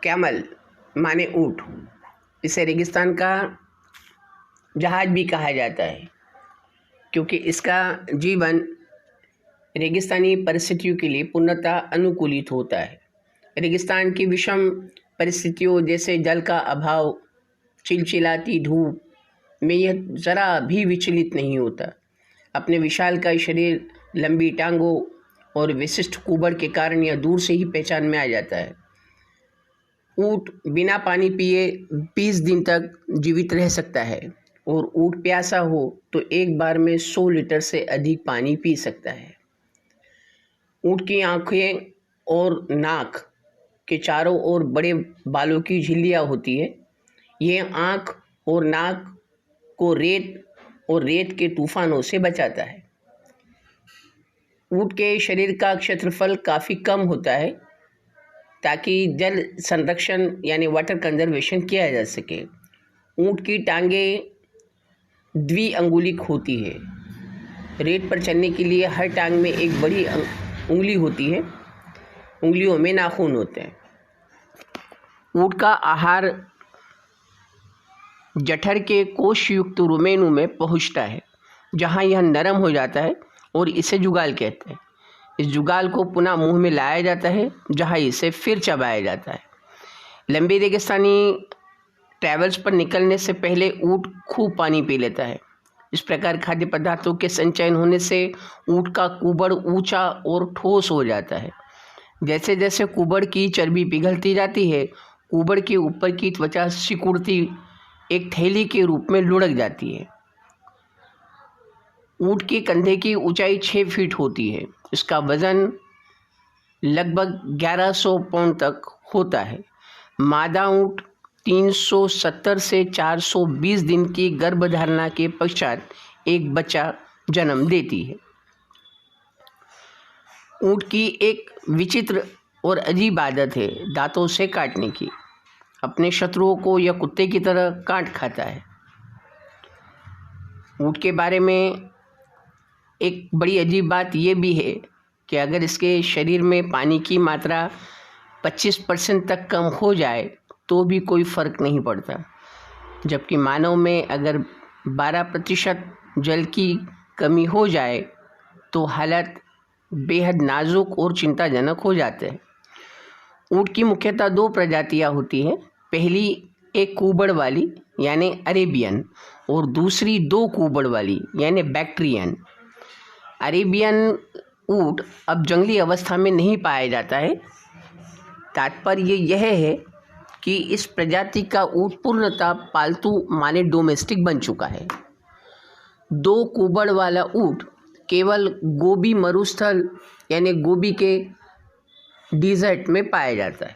Camel माने ऊँट, इसे रेगिस्तान का जहाज भी कहा जाता है क्योंकि इसका जीवन रेगिस्तानी परिस्थितियों के लिए पूर्णतः अनुकूलित होता है। रेगिस्तान की विषम परिस्थितियों जैसे जल का अभाव, चिलचिलाती धूप में यह ज़रा भी विचलित नहीं होता। अपने विशालकाय शरीर, लंबी टांगों और विशिष्ट कुबड़ के कारण यह दूर से ही पहचान में आ जाता है। ऊँट बिना पानी पिए 20 दिन तक जीवित रह सकता है और ऊँट प्यासा हो तो एक बार में 100 लीटर से अधिक पानी पी सकता है। ऊँट की आँखें और नाक के चारों ओर बड़े बालों की झिल्लियाँ होती है। यह आँख और नाक को रेत के तूफानों से बचाता है। ऊँट के शरीर का क्षेत्रफल काफ़ी कम होता है ताकि जल संरक्षण यानी वाटर कंजर्वेशन किया जा सके। ऊँट की टांगें द्विअंगुलिक होती है। रेत पर चलने के लिए हर टांग में एक बड़ी उंगली होती है। उंगलियों में नाखून होते हैं। ऊँट का आहार जठर के कोशयुक्त रोमेनु में पहुँचता है, जहाँ यह नरम हो जाता है और इसे जुगाल कहते हैं। इस जुगाल को पुनः मुंह में लाया जाता है, जहाँ इसे फिर चबाया जाता है। लंबे रेगिस्तानी ट्रैवल्स पर निकलने से पहले ऊँट खूब पानी पी लेता है। इस प्रकार खाद्य पदार्थों के संचयन होने से ऊँट का कुबड़ ऊंचा और ठोस हो जाता है। जैसे जैसे कुबड़ की चर्बी पिघलती जाती है, कुबड़ के ऊपर की त्वचा सिकुड़ती एक थैली के रूप में लुढ़क जाती है। ऊँट के कंधे की ऊंचाई 6 फीट होती है। इसका वजन लगभग 1100 पाउंड तक होता है। मादा ऊँट 370 से 420 दिन की गर्भधारणा के पश्चात एक बच्चा जन्म देती है। ऊँट की एक विचित्र और अजीब आदत है दांतों से काटने की। अपने शत्रुओं को यह कुत्ते की तरह काट खाता है। ऊँट के बारे में एक बड़ी अजीब बात यह भी है कि अगर इसके शरीर में पानी की मात्रा 25% तक कम हो जाए तो भी कोई फर्क नहीं पड़ता, जबकि मानव में अगर 12% जल की कमी हो जाए तो हालत बेहद नाजुक और चिंताजनक हो जाते हैं। ऊँट की मुख्यतः 2 प्रजातियां होती हैं। पहली एक कुबड़ वाली यानी अरेबियन और दूसरी 2 कुबड़ वाली यानी बैक्ट्रियन। अरेबियन ऊँट अब जंगली अवस्था में नहीं पाया जाता है। तात्पर्य यह है कि इस प्रजाति का ऊँट पूर्णतः पालतू माने डोमेस्टिक बन चुका है। 2 कुबड़ वाला ऊँट केवल गोबी मरुस्थल यानी गोबी के डिजर्ट में पाया जाता है।